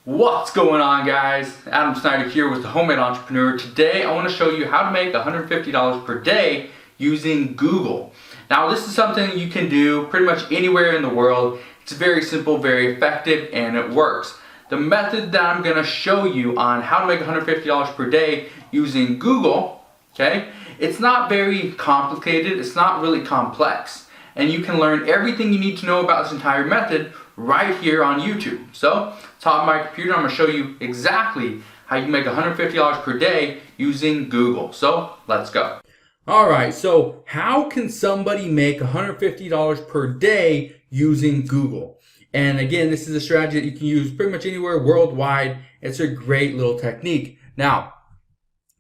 What's going on, guys? Adam Snyder here with the Homemade Entrepreneur. Today I want to show you how to make $150 per day using Google. Now this is something you can do pretty much anywhere in the world. It's very simple, very effective, and it works. The method that I'm going to show you on how to make $150 per day using Google, okay, it's not very complicated, it's not really complex. And you can learn everything you need to know about this entire method right here on YouTube. So, top of my computer, I'm going to show you exactly how you can make $150 per day using Google. So, let's go. Alright, so how can somebody make $150 per day using Google? And again, this is a strategy that you can use pretty much anywhere worldwide. It's a great little technique. Now,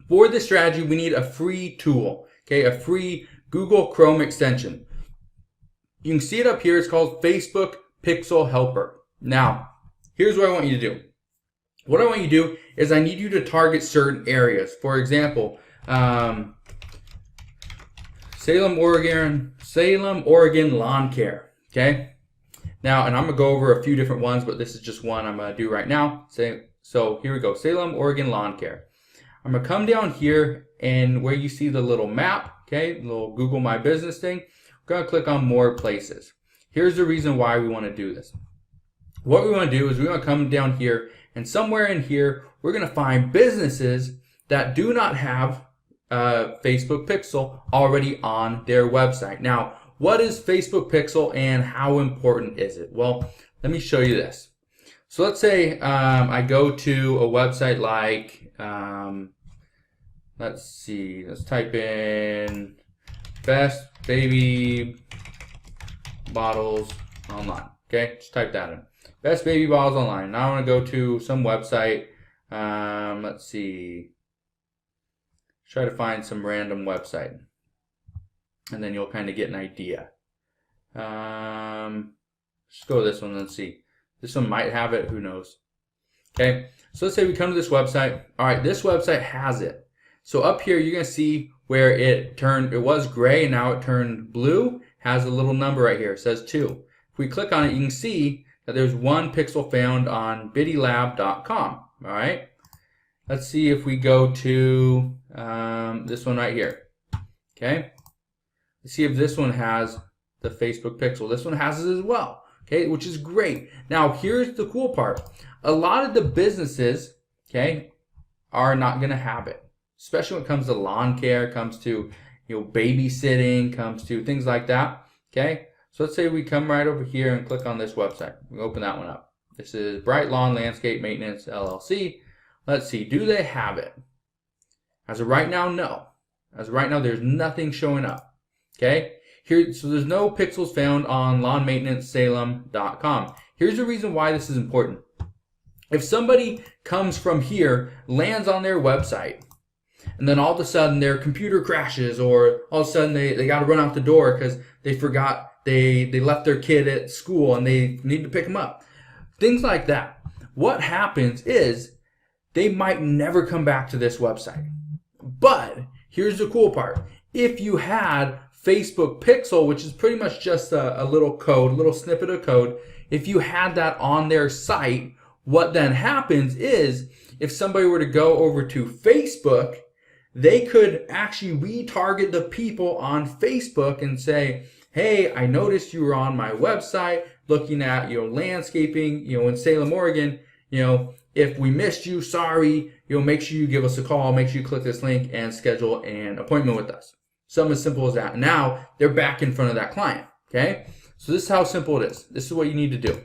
for this strategy, we need a free tool, okay, a free Google Chrome extension. You can see it up here. It's called Facebook Pixel Helper. Now, here's what I want you to do. What I want you to do is I need you to target certain areas. For example, Salem, Oregon lawn care. Okay. Now, and I'm gonna go over a few different ones, but this is just one I'm gonna do right now. So here we go. Salem, Oregon lawn care. I'm gonna come down here, and where you see the little map, okay, the little Google My Business thing. We're going to click on more places. Here's the reason why we want to do this. What we want to do is we're going to come down here, and somewhere in here we're going to find businesses that do not have Facebook Pixel already on their website. Now, what is Facebook Pixel and how important is it? Well, let me show you this. So let's say I go to a website like, let's see, let's type in Best Baby Bottles Online. Okay, just type that in. Best Baby Bottles Online. Now I want to go to some website. Let's see. Try to find some random website, and then you'll kind of get an idea. Just go to this one and see. This one might have it. Who knows? Okay. So let's say we come to this website. All right, this website has it. So up here, you're gonna see where it was gray and now it turned blue, has a little number right here, it says 2. If we click on it, you can see that there's one pixel found on bidylab.com, all right? Let's see if we go to this one right here, okay? Let's see if this one has the Facebook Pixel. This one has it as well, okay, which is great. Now, here's the cool part. A lot of the businesses, okay, are not gonna have it. Especially when it comes to lawn care, comes to babysitting, comes to things like that. Okay, so let's say we come right over here and click on this website. We open that one up. This is Bright Lawn Landscape Maintenance LLC. Let's see, do they have it? As of right now, no. As of right now, there's nothing showing up. Okay, here, so there's no pixels found on lawnmaintenancesalem.com. Here's the reason why this is important. If somebody comes from here, lands on their website, and then all of a sudden their computer crashes, or all of a sudden they got to run out the door because they forgot they left their kid at school and they need to pick them up. Things like that. What happens is they might never come back to this website. But here's the cool part. If you had Facebook Pixel, which is pretty much just a little code, a little snippet of code, if you had that on their site, what then happens is if somebody were to go over to Facebook, they could actually retarget the people on Facebook and say, hey, I noticed you were on my website looking at landscaping in Salem, Oregon. If we missed you, sorry. Make sure you give us a call. Make sure you click this link and schedule an appointment with us. Something as simple as that. Now they're back in front of that client. Okay, so this is how simple it is. This is what you need to do.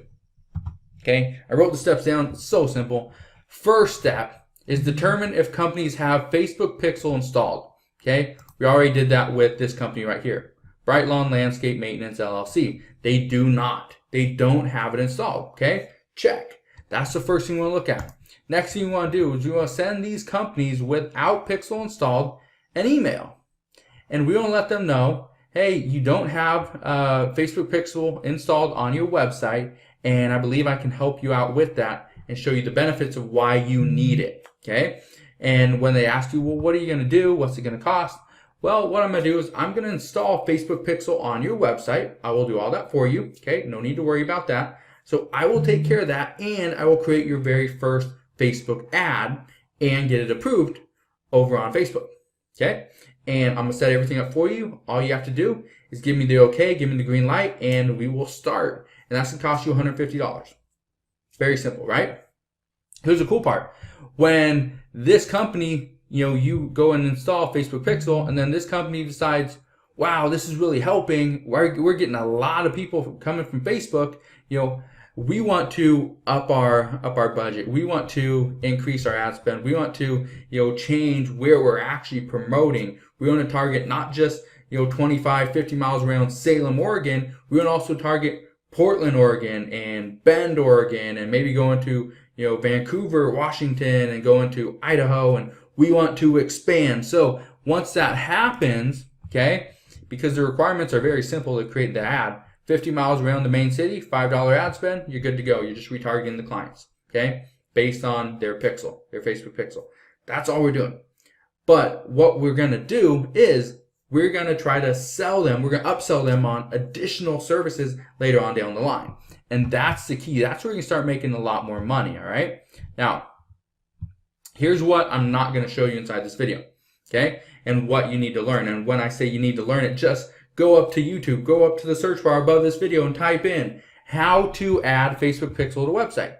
Okay, I wrote the steps down. It's so simple. First step is determine if companies have Facebook Pixel installed. Okay, we already did that with this company right here, Bright Lawn Landscape Maintenance LLC. They do not. They don't have it installed. Okay, check. That's the first thing we want to look at. Next thing you want to do is you want to send these companies without Pixel installed an email, and we want to let them know, hey, you don't have Facebook Pixel installed on your website, and I believe I can help you out with that and show you the benefits of why you need it. Okay, and when they ask you, well, what are you going to do? What's it going to cost? Well, what I'm going to do is I'm going to install Facebook Pixel on your website. I will do all that for you. Okay, no need to worry about that. So I will take care of that, and I will create your very first Facebook ad and get it approved over on Facebook. Okay? And I'm going to set everything up for you. All you have to do is give me the okay, give me the green light, and we will start. And that's going to cost you $150. Very simple, right? Here's the cool part. When this company, you go and install Facebook Pixel, and then this company decides, wow, this is really helping. We're getting a lot of people coming from Facebook. We want to up our budget. We want to increase our ad spend. We want to, change where we're actually promoting. We want to target not just, 25, 50 miles around Salem, Oregon. We want to also target Portland, Oregon, and Bend, Oregon, and maybe go into, Vancouver, Washington, and go into Idaho, and we want to expand. So once that happens, okay, because the requirements are very simple to create the ad, 50 miles around the main city, $5 ad spend, you're good to go. You're just retargeting the clients, okay, based on their pixel, their Facebook pixel. That's all we're doing. But what we're going to do is we're going to try to sell them. We're going to upsell them on additional services later on down the line. And that's the key. That's where you can start making a lot more money, all right? Now, here's what I'm not going to show you inside this video, okay, and what you need to learn. And when I say you need to learn it, just go up to YouTube, go up to the search bar above this video and type in how to add Facebook Pixel to a website.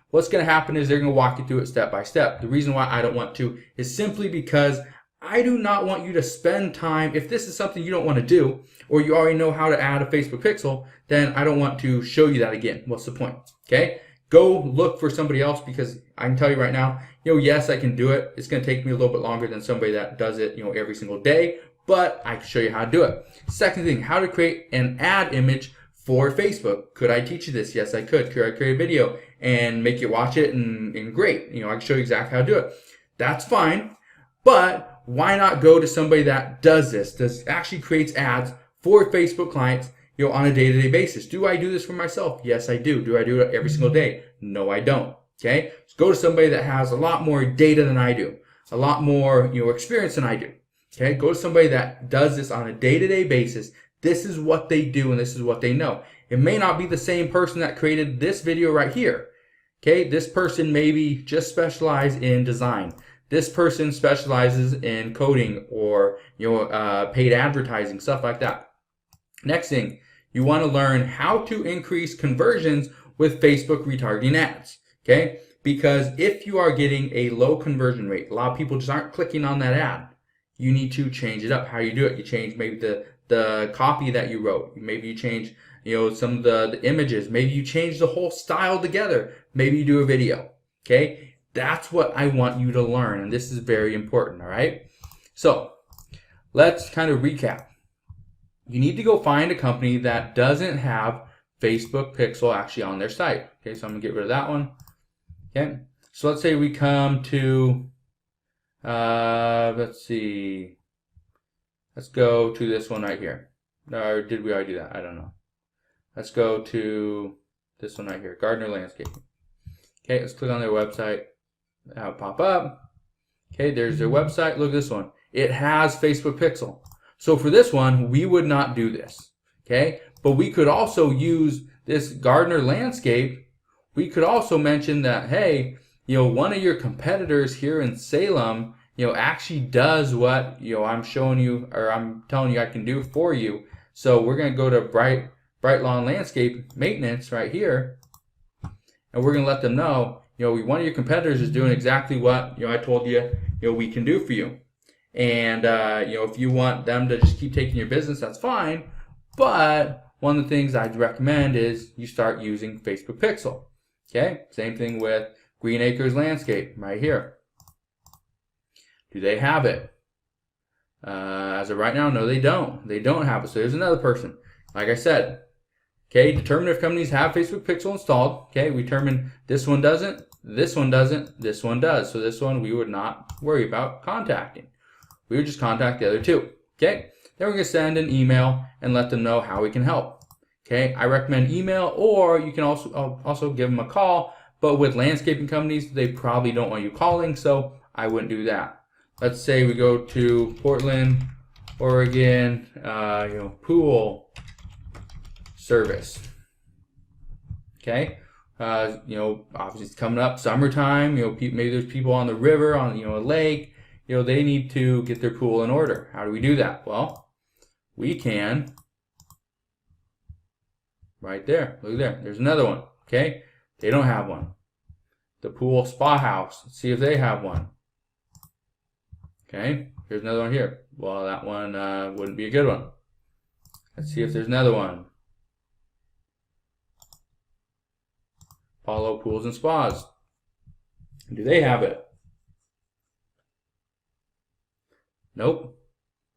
What's going to happen is they're going to walk you through it step by step. The reason why I don't want to is simply because I do not want you to spend time. If this is something you don't want to do, or you already know how to add a Facebook Pixel, then I don't want to show you that again. What's the point? Okay? Go look for somebody else, because I can tell you right now, yes, I can do it. It's going to take me a little bit longer than somebody that does it, every single day, but I can show you how to do it. Second thing, how to create an ad image for Facebook. Could I teach you this? Yes, I could. Could I create a video and make you watch it and great? I can show you exactly how to do it. That's fine, but why not go to somebody that does this, actually creates ads for Facebook clients, on a day-to-day basis? Do I do this for myself? Yes, I do. Do I do it every single day? No, I don't. Okay? So go to somebody that has a lot more data than I do, a lot more, experience than I do. Okay? Go to somebody that does this on a day-to-day basis. This is what they do and this is what they know. It may not be the same person that created this video right here. Okay? This person maybe just specialized in design. This person specializes in coding or, paid advertising, stuff like that. Next thing, you want to learn how to increase conversions with Facebook retargeting ads, okay? Because if you are getting a low conversion rate, a lot of people just aren't clicking on that ad, you need to change it up. How you do it, you change maybe the copy that you wrote. Maybe you change, some of the images. Maybe you change the whole style together. Maybe you do a video, okay? That's what I want you to learn, and this is very important, all right? So let's kind of recap. You need to go find a company that doesn't have Facebook Pixel actually on their site. Okay, so I'm going to get rid of that one. Okay, so let's say we come to, let's see, let's go to this one right here. Or did we already do that? I don't know. Let's go to this one right here, Gardner Landscaping. Okay, let's click on their website. That'll pop up. Okay, there's their website. Look at this one. It has Facebook Pixel. So for this one, we would not do this, okay? But we could also use this Gardner Landscape. We could also mention that, hey, one of your competitors here in Salem, actually does what, I'm showing you, or I'm telling you I can do for you. So we're going to go to Bright Lawn Landscape Maintenance right here, and we're going to let them know, one of your competitors is doing exactly what, I told you, we can do for you. And, if you want them to just keep taking your business, that's fine. But one of the things I'd recommend is you start using Facebook Pixel. Okay? Same thing with Green Acres Landscape right here. Do they have it? As of right now, no, they don't. They don't have it. So there's another person. Like I said, okay, determine if companies have Facebook Pixel installed. Okay, we determine this one doesn't, this one doesn't, this one does. So this one we would not worry about contacting. We would just contact the other two, okay? Then we're going to send an email and let them know how we can help, okay? I recommend email, or you can also give them a call, but with landscaping companies, they probably don't want you calling, so I wouldn't do that. Let's say we go to Portland, Oregon, pool service, Okay. Obviously it's coming up summertime. Maybe there's people on the river, on a lake. They need to get their pool in order. How do we do that? Well, we can right there. Look there. There's another one. Okay. They don't have one. The pool spa house. Let's see if they have one. Okay. Here's another one here. Well, that one wouldn't be a good one. Let's see if there's another one. Apollo Pools and Spas. Do they have it? Nope.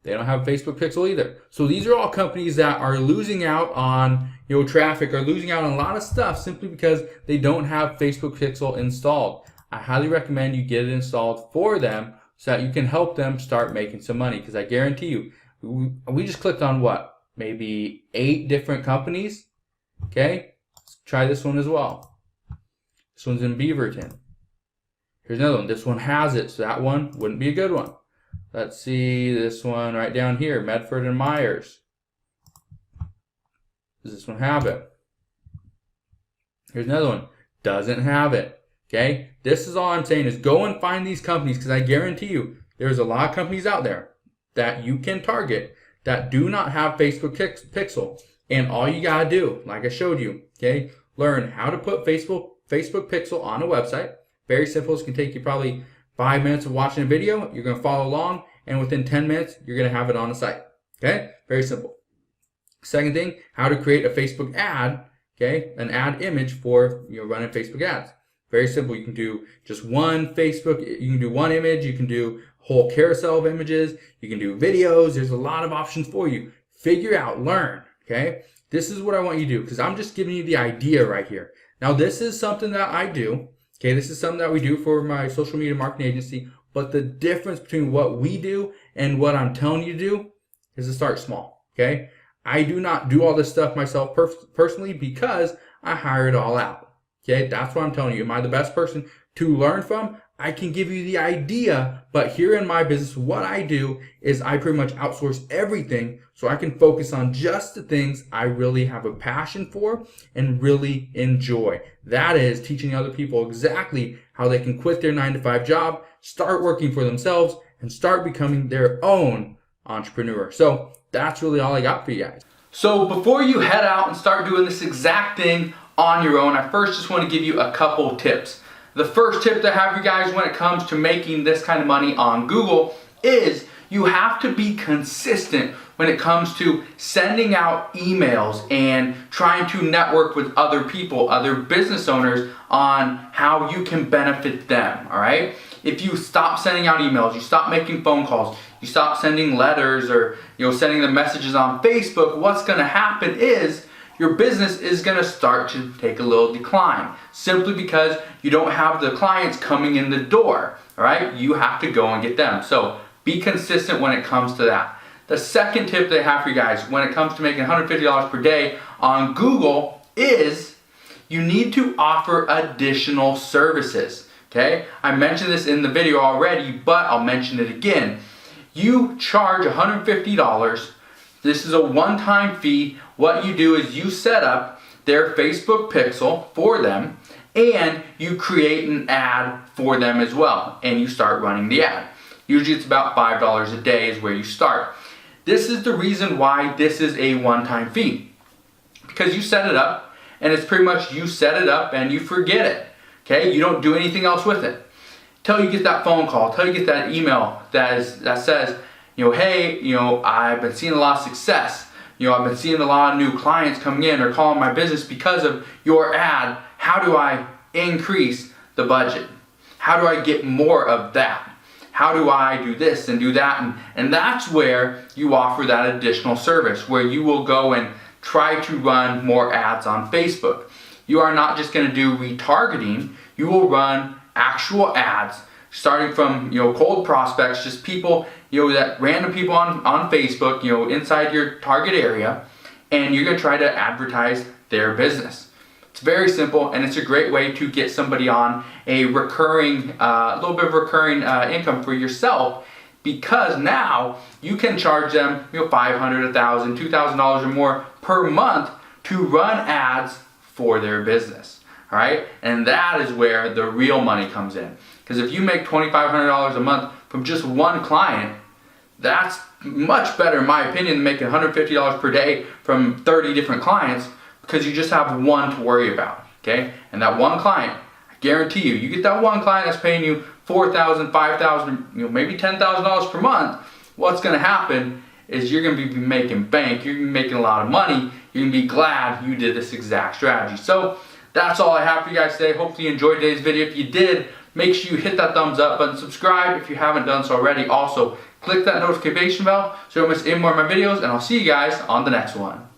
They don't have Facebook Pixel either. So these are all companies that are losing out on traffic, are losing out on a lot of stuff simply because they don't have Facebook Pixel installed. I highly recommend you get it installed for them so that you can help them start making some money, because I guarantee you, we just clicked on what? Maybe 8 different companies. Okay? Let's try this one as well. This one's in Beaverton. Here's another one. This one has it, so that one wouldn't be a good one. Let's see this one right down here, Medford and Myers. Does this one have it? Here's another one. Doesn't have it. Okay? This is all I'm saying is go and find these companies, because I guarantee you there's a lot of companies out there that you can target that do not have Facebook Pixel. And all you gotta do, like I showed you, okay, learn how to put Facebook Pixel on a website. Very simple. It's going to take you probably 5 minutes of watching a video. You're going to follow along, and within 10 minutes, you're going to have it on the site. Okay? Very simple. Second thing, how to create a Facebook ad, okay, an ad image for running Facebook ads. Very simple. You can do just one you can do one image, you can do a whole carousel of images, you can do videos. There's a lot of options for you. Figure out, learn, okay? This is what I want you to do, because I'm just giving you the idea right here. Now, this is something that I do. Okay, this is something that we do for my social media marketing agency. But the difference between what we do and what I'm telling you to do is to start small. Okay, I do not do all this stuff myself personally, because I hire it all out. Okay, that's what I'm telling you. Am I the best person to learn from? I can give you the idea, but here in my business, what I do is I pretty much outsource everything so I can focus on just the things I really have a passion for and really enjoy. That is teaching other people exactly how they can quit their 9-to-5 job, start working for themselves, and start becoming their own entrepreneur. So that's really all I got for you guys. So before you head out and start doing this exact thing on your own, I first just want to give you a couple tips. The first tip that I have you guys when it comes to making this kind of money on Google is you have to be consistent when it comes to sending out emails and trying to network with other people, other business owners, on how you can benefit them, all right? If you stop sending out emails, you stop making phone calls, you stop sending letters or sending the messages on Facebook, what's gonna happen is your business is going to start to take a little decline, simply because you don't have the clients coming in the door, all right? You have to go and get them. So be consistent when it comes to that. The second tip that I have for you guys when it comes to making $150 per day on Google is you need to offer additional services, okay? I mentioned this in the video already, but I'll mention it again. You charge $150. This is a one-time fee. What you do is you set up their Facebook Pixel for them, and you create an ad for them as well, and you start running the ad. Usually it's about $5 a day is where you start. This is the reason why this is a one-time fee, because you set it up, and it's pretty much you set it up and you forget it. Okay, you don't do anything else with it till you get that phone call, till you get that email that says, hey, I've been seeing a lot of success. I've been seeing a lot of new clients coming in or calling my business because of your ad. How do I increase the budget? How do I get more of that? How do I do this and do that? And that's where you offer that additional service, where you will go and try to run more ads on Facebook. You are not just going to do retargeting. You will run actual ads, starting from cold prospects, just people, that random people on Facebook, inside your target area, and you're going to try to advertise their business. It's very simple, and it's a great way to get somebody on a recurring, little bit of recurring income for yourself, because now you can charge them $500, $1,000, $2,000 or more per month to run ads for their business. All right, and that is where the real money comes in. Because if you make $2,500 a month from just one client, that's much better, in my opinion, than making $150 per day from 30 different clients, because you just have one to worry about. Okay, and that one client, I guarantee you, you get that one client that's paying you $4,000, $5,000, maybe $10,000 per month. What's going to happen is you're going to be making bank. You're going to be making a lot of money. You're going to be glad you did this exact strategy. So that's all I have for you guys today. Hopefully you enjoyed today's video. If you did, make sure you hit that thumbs up button, subscribe if you haven't done so already. Also, click that notification bell so you don't miss any more of my videos, and I'll see you guys on the next one.